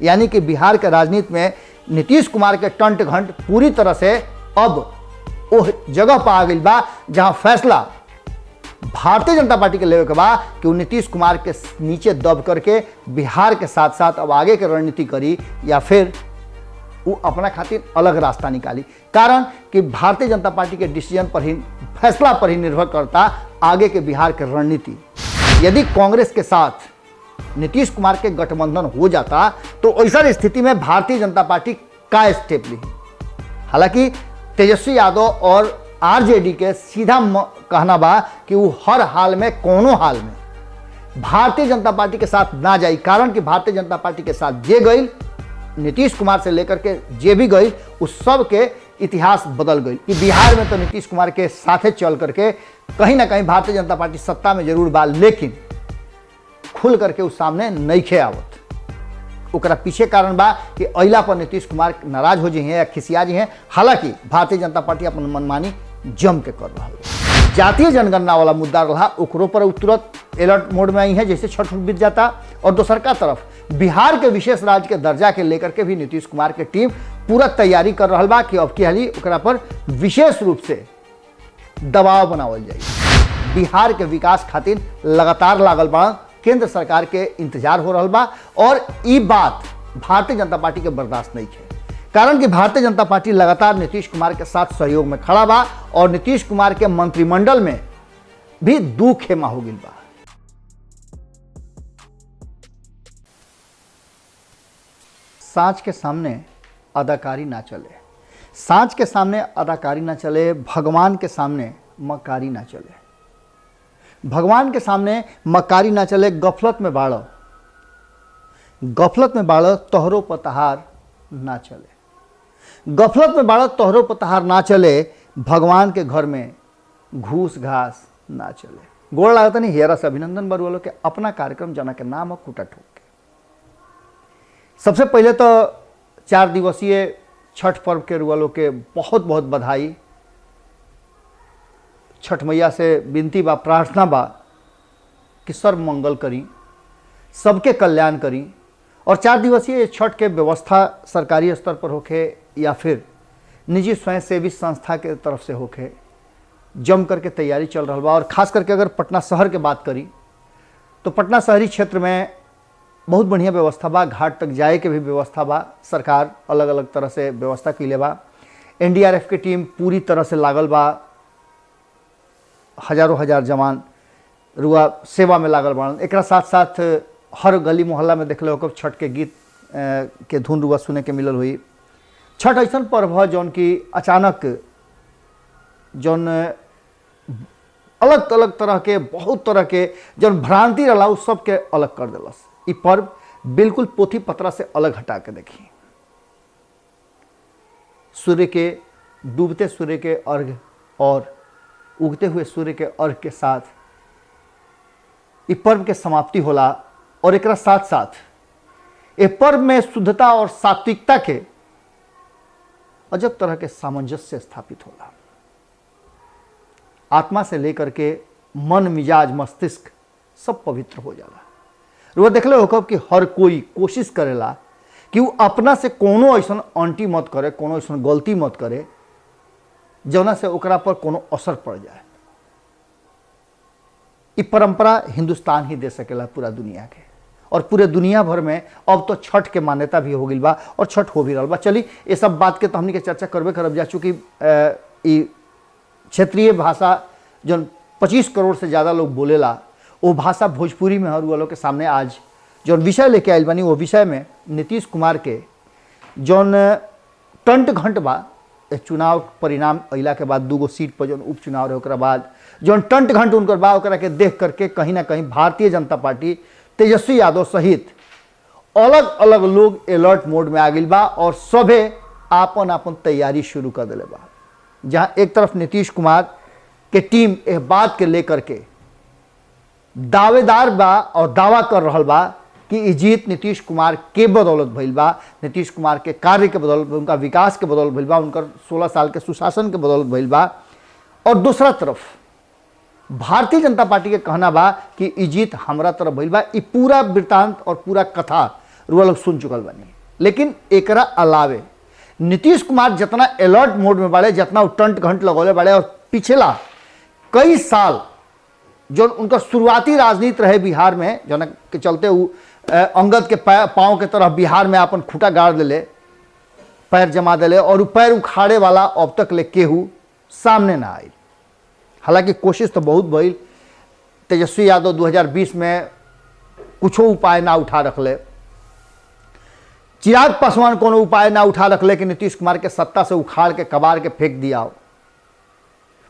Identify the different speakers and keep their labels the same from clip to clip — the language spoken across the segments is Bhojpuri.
Speaker 1: यानी कि बिहार के राजनीति में नीतीश कुमार के टंट घंट पूरी तरह से अब वो जगह पर आ गई बा जहां फैसला भारतीय जनता पार्टी के लेवे के बा कि वो नीतीश कुमार के नीचे दब करके बिहार के साथ साथ अब आगे के रणनीति करी या फिर वो अपना खातिर अलग रास्ता निकाली। कारण कि भारतीय जनता पार्टी के डिसीजन पर ही, फैसला पर ही निर्भर करता आगे के बिहार के रणनीति। यदि कांग्रेस के साथ नीतीश कुमार के गठबंधन हो जाता तो ऐसा स्थिति में भारतीय जनता पार्टी का स्टेप ली। हालांकि तेजस्वी यादव और आरजेडी के सीधा कहना बा कि वो हर हाल में, कोनो हाल में भारतीय जनता पार्टी के साथ ना जाई। कारण कि भारतीय जनता पार्टी के साथ जे गई, नीतीश कुमार से लेकर के जे भी गई, उस सब के इतिहास बदल गई कि बिहार में तो नीतीश कुमार के साथे चल करके कहीं ना कहीं भारतीय जनता पार्टी सत्ता में जरूर बा, लेकिन खुल करके उस सामने नइखे आवत। ओकरा पीछे कारण बा कि अइला पर नीतीश कुमार नाराज हो जी हैं या खिसिया जी हैं। हालांकि भारतीय जनता पार्टी अपन मनमानी जम के कर रहा है। जातीय जनगणना वाला मुद्दा रहा, ओकरो पर तुरंत अलर्ट मोड में आई है जैसे छठ बीत जाता। और दूसर का तरफ बिहार के विशेष राज्य के दर्जा के लेकर के भी नीतीश कुमार के टीम पूरा तैयारी कर रहा बा कि अब की हाली ओकरा पर विशेष रूप से दबाव बनावल जाए। बिहार के विकास खातिर लगातार लागल बा, केंद्र सरकार के इंतजार हो रहा बा और ये बात भारतीय जनता पार्टी के बर्दाश्त नहीं है। कारण कि भारतीय जनता पार्टी लगातार नीतीश कुमार के साथ सहयोग में खड़ा बा और नीतीश कुमार के मंत्रिमंडल में भी दू खेमा हो गई बा। सांच के सामने अदाकारी ना चले, सांच के सामने अदाकारी ना चले, भगवान के सामने मकारी ना चले। भगवान के सामने मकारी ना चले, गफलत में बाढ़, गफलत में बाढ़ तोहरो पतहार ना चले, गफलत में बाढ़ तोहरो पतहार ना चले। भगवान के घर में घूस घास ना चले। गोड़ लागत नहीं हेरा से अभिनंदन बरुआ के अपना कार्यक्रम जना के नाम कुटा ठोक के। सबसे पहले तो 4 दिवसीय छठ पर्व के रुआ के बहुत बहुत बधाई। छठ मैया से विनती बा, प्रार्थना बा कि सर्व मंगल करी, सबके कल्याण करी। और 4 दिवसीय छठ के व्यवस्था सरकारी स्तर पर होखे या फिर निजी स्वयंसेवी संस्था के तरफ से होखे, जम करके तैयारी चल रहा बा। और खास करके अगर पटना शहर के बात करी तो पटना शहरी क्षेत्र में बहुत बढ़िया व्यवस्था बा, घाट तक जाए के भी व्यवस्था बा। सरकार अलग अलग तरह से व्यवस्था कैले बा। एनडीआरएफ की टीम पूरी तरह से लागल बा, हजारों हजार जवान रुआ सेवा में लागल बा। एक साथ साथ हर गली मोहल्ला में देखले हो छठ के गीत के धुन रुआ सुने के मिलल हुई। छठ ऐसा पर्व है जौन की अचानक जौन अलग अलग तरह के, बहुत तरह के जौन भ्रांति रहा उस सब के अलग कर दिलस। ये पर्व बिल्कुल पोथी पत्रा से अलग हटा के देखी। सूर्य के डूबते सूर्य के अर्घ और उगते हुए सूर्य के अर्घ के साथ ये पर्व के समाप्ति होला। और एक साथ साथ ये पर्व में शुद्धता और सात्विकता के अजब तरह के सामंजस्य स्थापित होला। आत्मा से लेकर के मन, मिजाज, मस्तिष्क सब पवित्र हो जाला। वो देखले हो कि हर कोई कोशिश करेला कि वो अपना से कोनो ऐसा अंटी मत करे, कोनो ऐसा गलती मत करे जौना से ओकरा पर कोनो असर पड़ जाए। ये परंपरा हिंदुस्तान ही दे सकेला पूरा दुनिया के, और पूरे दुनिया भर में अब तो छठ के मान्यता भी हो गई बा और छठ हो भी रहा बा। चली ये सब बात के तो हमनी के चर्चा करबे करब जा, चूँकि क्षेत्रीय भाषा जो 25 करोड़ से ज़्यादा लोग बोलेला वो भाषा भोजपुरी में हर वालों के सामने आज जो विषय लेके आयल बनी वो विषय में नीतीश कुमार के जौन टंट घंट बा चुनाव परिणाम अइला के बाद 2 सीट पर जो उपचुनाव रहे ओकरा बाद जौन टंट घंट उनकर बा ओकरा के देख करके कहीं ना कहीं भारतीय जनता पार्टी तेजस्वी यादव सहित अलग अलग लोग अलर्ट मोड में आ गई बा और सभे आपन आपन तैयारी शुरू कर दिले बा। जहाँ एक तरफ नीतीश कुमार के टीम इस बात के लेकर के दावेदार बा और दावा कर रहा बा कि ये जीत नीतीश कुमार के बदौलत भइल बा, नीतीश कुमार के कार्य के बदौलत, उनका विकास के बदौलत भइल बा, उनकर 16 साल के सुशासन के बदौलत भइल बा। और दूसरा तरफ भारतीय जनता पार्टी के कहना बा कि ये जीत हमरा तरफ भइल बा। ये पूरा वृत्तांत और पूरा कथा रुआ लोग सुन चुकल बनी। लेकिन एकरा अलावे नीतीश कुमार जितना अलर्ट मोड में बाड़े, जितना टंट घंट लगौले बाड़े, और पिछला कई साल जो उनका शुरुआती राजनीति रहे बिहार में, जो के चलते वो अंगद के पाँव के तरफ बिहार में अपन खूटा गाड़ दिले, पैर जमा दिले, और वो पैर उखाड़े वाला अब तक ले केहू सामने ना आई। हालांकि कोशिश तो बहुत भइल, तेजस्वी यादव 2020 में कुछ उपाय ना उठा रखले, चिराग पासवान कोनो उपाय ना उठा रखले कि नीतीश कुमार के सत्ता से उखाड़ के कबाड़ के फेंक दिया।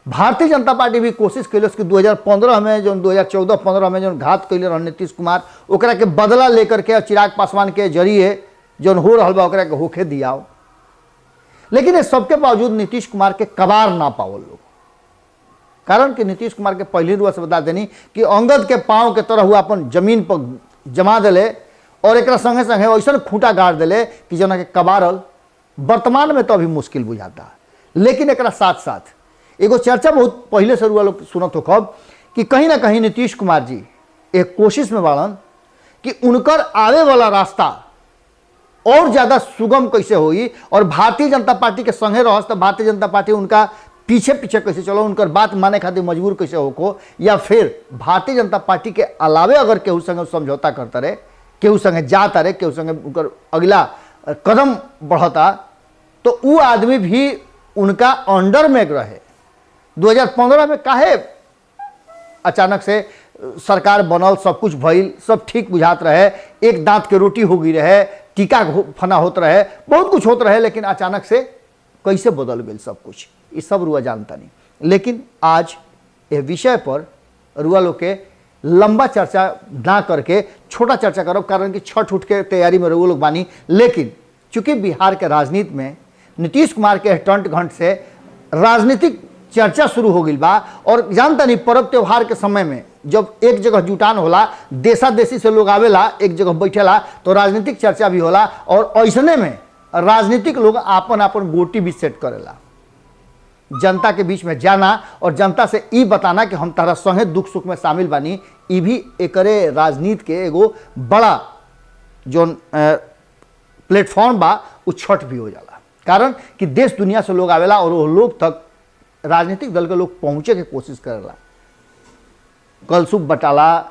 Speaker 1: भारतीय जनता पार्टी भी कोशिश कैल कि 2015 में जो 2014-15 में जो घात कैले रह नीतीश कुमार, ओकरा के बदला लेकर के चिराग पासवान के जरिए जो हो रहा बा ओकरा के होके दिया। लेकिन इस सबके बावजूद नीतीश कुमार के कबाड़ ना पावल लोग, कारण कि नीतीश कुमार के पहली रुआ से बता देनी कि अंगद के पाँव के तरह हुआ अपन जमीन पर जमा दिले, और एक संगे संगे ऐसा खूंटा गाड़ दिले कि जना के कबारल वर्तमान में तो अभी मुश्किल बुझाता। लेकिन एक साथ साथ एगो चर्चा बहुत पहले से रुआ लोग सुनत हो कब कि कहीं ना कहीं नीतीश कुमार जी एक कोशिश में बाड़न कि उनकर आवे वाला रास्ता और ज़्यादा सुगम कैसे होई, और भारतीय जनता पार्टी के संगे रहस तो भारतीय जनता पार्टी उनका पीछे पीछे कैसे चलो, उनकर बात माने खातिर मजबूर कैसे होको, या फिर भारतीय जनता पार्टी के अलावे अगर केहू संगे समझौता करता रहे, केहू संगे जाता रहे, केहू संगे उनकर अगला कदम बढ़ता, तो वो आदमी भी उनका अंडर में रहे। 2015 में काहे अचानक से सरकार बनल, सब कुछ भइल, सब ठीक बुझात रहे, एक दांत के रोटी हो गई रहे, टीका फना होत रहे, बहुत कुछ होत रहे, लेकिन अचानक से कैसे बदल गई सब कुछ, ये सब रुआ जानता नहीं। लेकिन आज यह विषय पर रुआ लोग के लंबा चर्चा ना करके छोटा चर्चा करो, कारण कि छठ उठ के तैयारी में रुआ लोग बानी। लेकिन चूंकि बिहार के राजनीति में नीतीश कुमार के टंट घंट से राजनीतिक चर्चा शुरू हो गई बा, और जानता नहीं पर्व त्योहार के समय में जब एक जगह जुटान होला, देशा देशी से लोग आवेला, एक जगह बैठेला, तो राजनीतिक चर्चा भी होला, और ऐसने में राजनीतिक लोग आपन आपन गोटी भी सेट करेला। जनता के बीच में जाना और जनता से ई बताना कि हम तारा संगे दुख सुख में शामिल बानी, ई भी एकरे राजनीति के एगो बड़ा जो प्लेटफॉर्म बा वो छठ भी हो जाला। कारण कि देश दुनिया से लोग आवेला और वो लोग तक राजनीतिक दल के लोग पहुँचे के कोशिश करेला। कल सूप बटाला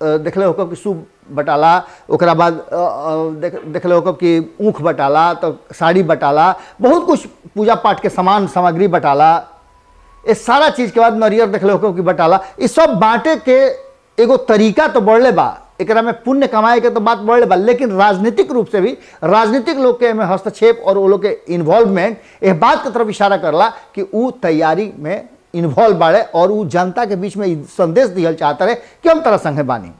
Speaker 1: देखले हो कि सूप बटाला, ओकरा बाद देखले हो कि ऊख बटाला, तो साड़ी बटाला, बहुत कुछ पूजा पाठ के सामान सामग्री बटाला, ये सारा चीज़ के बाद नरियर देखले हो कि बटाला। ये सब बांटे के एगो तरीका तो बढ़ले बा, एकरा में पुण्य कमाए के तो बात बढ़ले बा, लेकिन राजनीतिक रूप से भी राजनीतिक लोग के में हस्तक्षेप और वो लोग के इन्वॉल्वमेंट एक बात की तरफ इशारा करला कि वो तैयारी में इन्वॉल्व बाड़े, और वो जनता के बीच में संदेश दिहल चाहता रहे कि हम तरह संगे बानी।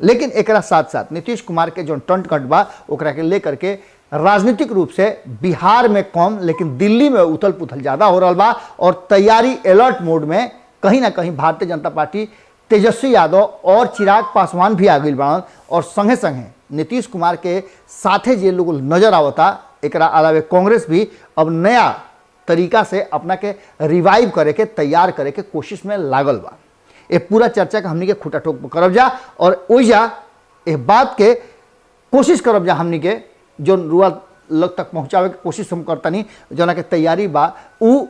Speaker 1: लेकिन एकरा साथ साथ नीतीश कुमार के जो टंट घट बा ओकरा के लेकर के राजनीतिक रूप से बिहार में कम, लेकिन दिल्ली में उथल पुथल ज़्यादा हो रहा बा, और तैयारी अलर्ट मोड में कहीं ना कहीं भारतीय जनता पार्टी, तेजस्वी यादव और चिराग पासवान भी आ गई बा, और संगे संगे नीतीश कुमार के साथे जे लोग नजर आवता, एकरा अलावे कांग्रेस भी अब नया तरीका से अपना के रिवाइव करे के, तैयार करे के कोशिश में लागल बा। ये पूरा चर्चा का हमनी के खुटा ठोक करब जा, और ओइजा एक बात के कोशिश करब जा हमनी के जो रुआ लग तक पहुँचावे के कोशिश हम करतनी, जना के तैयारी बा उ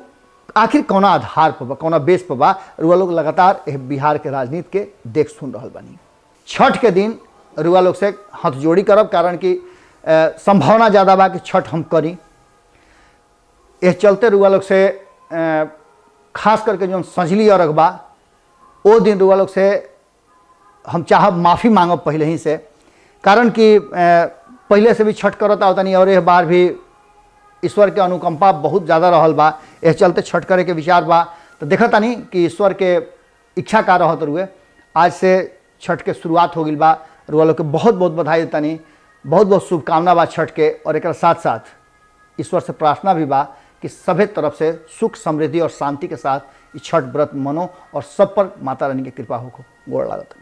Speaker 1: आखिर कौना आधार पर बा, कौना बेस पर बा, रुआ लोग लगातार बिहार के राजनीति के देख सुन रहल बानी। छठ के दिन रुआ लोग से हाथ जोड़ी करब, कारण कि संभावना ज़्यादा बा कि छठ हम करी। यह चलते रुआ लोग से खास करके जो संझली अर्घ बा वो दिन रुआ लोग से हम चाहब माफ़ी मांगब पहले ही से, कारण कि पहले से भी छठ करता होता नहीं, और यह बार भी ईश्वर के अनुकंपा बहुत ज़्यादा रहल बा, यह चलते छठ करे के विचार बा। तो देखता नहीं कि ईश्वर के इच्छा का रहत रुए आज से छठ के शुरुआत हो गई बा। रुआ लोग के बहुत बहुत बधाई देता नहीं, बहुत बहुत शुभकामना बा छठ के, और एक साथ साथ ईश्वर से प्रार्थना भी बा कि सभी तरफ से सुख समृद्धि और शांति के साथ छठ व्रत मनो, और सब पर माता रानी की कृपा हो। गोड़ लागत।